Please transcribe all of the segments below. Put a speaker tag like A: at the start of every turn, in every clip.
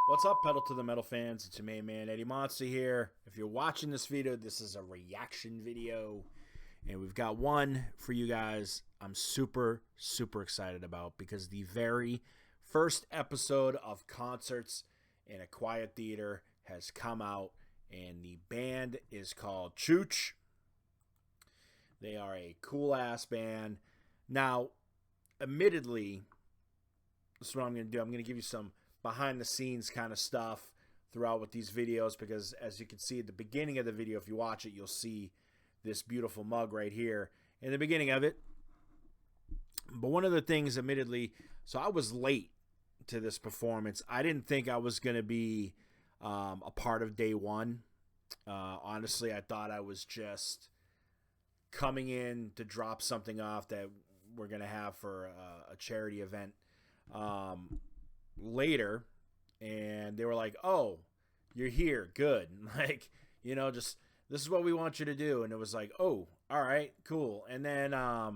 A: What's up, Pedal to the Metal fans? It's your main man, Eddie Monster here. If you're watching this video, this is a reaction video, and we've got one for you guys I'm super excited about because the very first episode of Concerts in a Quiet Theater has come out, and the band is called Chooch. They are a cool-ass band. Now, admittedly, this is what I'm going to do. I'm going to give you some behind the scenes kind of stuff throughout with these videos because as you can see at the beginning of the video, if you watch it, you'll see this beautiful mug right here in the beginning of it. But one of the things, admittedly, so I was late to this performance. I didn't think I was going to be a part of day one. Honestly, I thought I was just coming in to drop something off that we're going to have for a charity event later, and they were like, "Oh, you're here, good." Like, just this is what we want you to do. And it was like, "Oh, all right, cool." And then I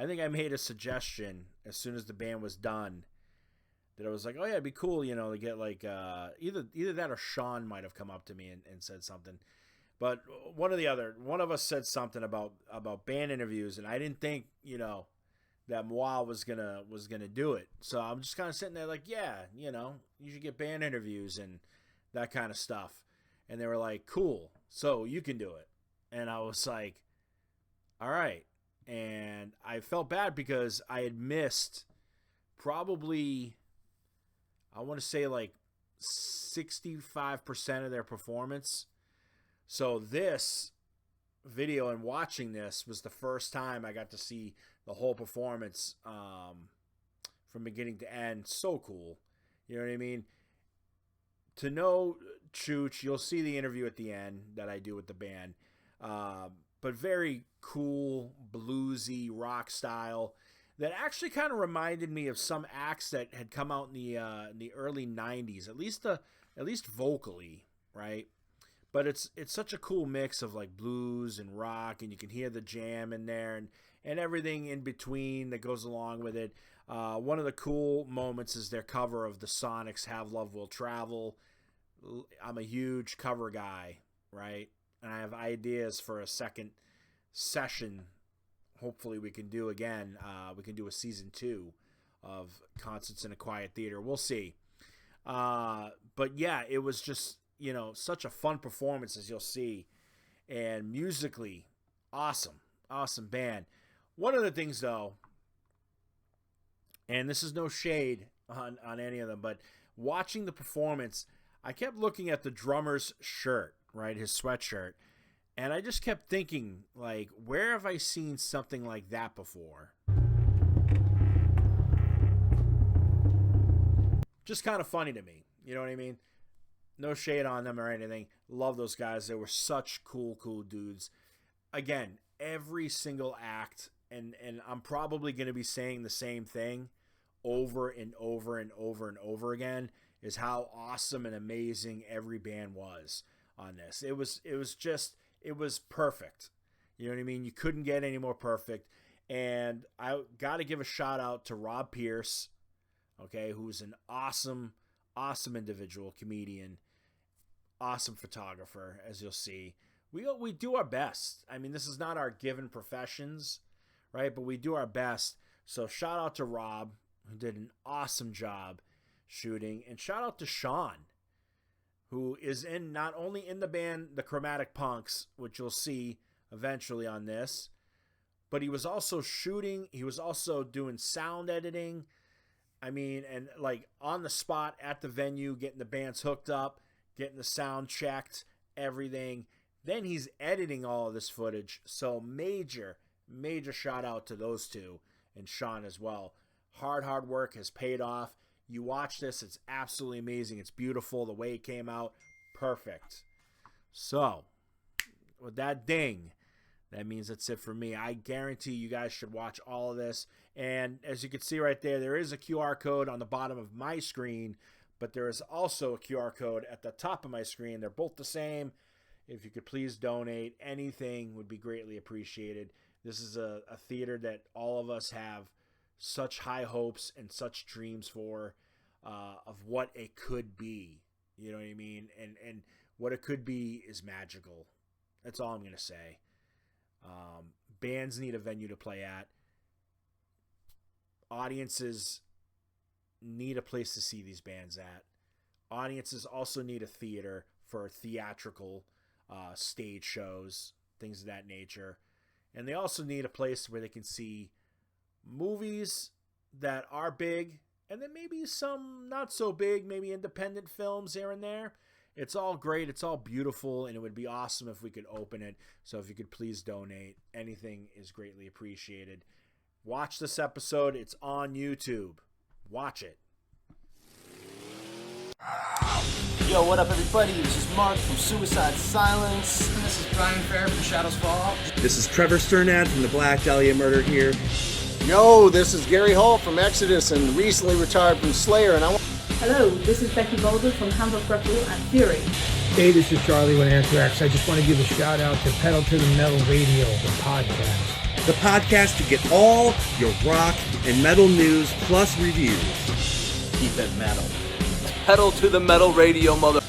A: think I made a suggestion as soon as the band was done that I was like, "Oh yeah, it'd be cool, to get like either that or Sean might have come up to me and said something." But one of us said something about band interviews, and I didn't think, that Moi was gonna do it. So I'm just kind of sitting there like, yeah, you should get band interviews and that kind of stuff. And they were like, cool, so you can do it. And I was like, all right. And I felt bad because I had missed probably, I want to say like 65% of their performance. So this video and watching this was the first time I got to see the whole performance from beginning to end. So cool. You know what I mean? To know Chooch, you'll see the interview at the end that I do with the band. But very cool, bluesy, rock style that actually kind of reminded me of some acts that had come out in the early 90s, at least vocally, right? But it's such a cool mix of like blues and rock, and you can hear the jam in there and everything in between that goes along with it. One of the cool moments is their cover of the Sonics' Have Love Will Travel. I'm a huge cover guy, right? And I have ideas for a second session. Hopefully we can do again. We can do a season 2 of Concerts in a Quiet Theater. We'll see. But yeah, it was just, such a fun performance, as you'll see, and musically awesome band. One of the things though, and this is no shade on any of them, but watching the performance, I kept looking at the drummer's shirt, right, his sweatshirt, and I just kept thinking, like, where have I seen something like that before? Just kind of funny to me, you know what I mean? No shade on them or anything. Love those guys. They were such cool dudes. Again, every single act, and I'm probably going to be saying the same thing over and over again, is how awesome and amazing every band was on this. It was perfect. You know what I mean? You couldn't get any more perfect. And I got to give a shout out to Rob Pierce, okay, who's an awesome individual, comedian, awesome photographer, as you'll see. We do our best. I mean, this is not our given professions, right? But we do our best. So shout out to Rob, who did an awesome job shooting, and shout out to Sean, who is not only in the band The Chromatic Punks, which you'll see eventually on this, but he was also shooting. He was also doing sound editing. I mean, and like on the spot at the venue, getting the bands hooked up, getting the sound checked, everything. Then he's editing all of this footage. So major shout out to those two and Sean as well. Hard work has paid off. You watch this, it's absolutely amazing. It's beautiful. The way it came out, perfect. So, with that ding, that means that's it for me. I guarantee you guys should watch all of this. And as you can see right there is a QR code on the bottom of my screen, but there is also a QR code at the top of my screen. They're both the same. If you could please donate, anything would be greatly appreciated. This is a theater that all of us have such high hopes and such dreams for. of what it could be. You know what I mean? And what it could be is magical. That's all I'm going to say. Bands need a venue to play at. Audiences need a place to see these bands at. Audiences also need a theater for theatrical stage shows, things of that nature. And they also need a place where they can see movies that are big, and then maybe some not so big, maybe independent films here and there. It's all great. It's all beautiful, and it would be awesome if we could open it. So if you could please donate, anything is greatly appreciated. Watch this episode. It's on YouTube. Watch it.
B: Yo, what up, everybody? This is Mark from Suicide Silence.
C: And this is Brian Fair from Shadows Fall.
D: This is Trevor Sternad from the Black Dahlia Murder here.
E: Yo, this is Gary Hall from Exodus and recently retired from Slayer, and
F: Hello, this is Becky Boulder from Humble Grapple and Fury.
G: Hey, this is Charlie with Anthrax. I just want to give a shout out to Pedal to the Metal Radio, the podcast.
D: The podcast to get all your rock and metal news plus reviews.
B: Keep it metal. Pedal to the Metal Radio, mother.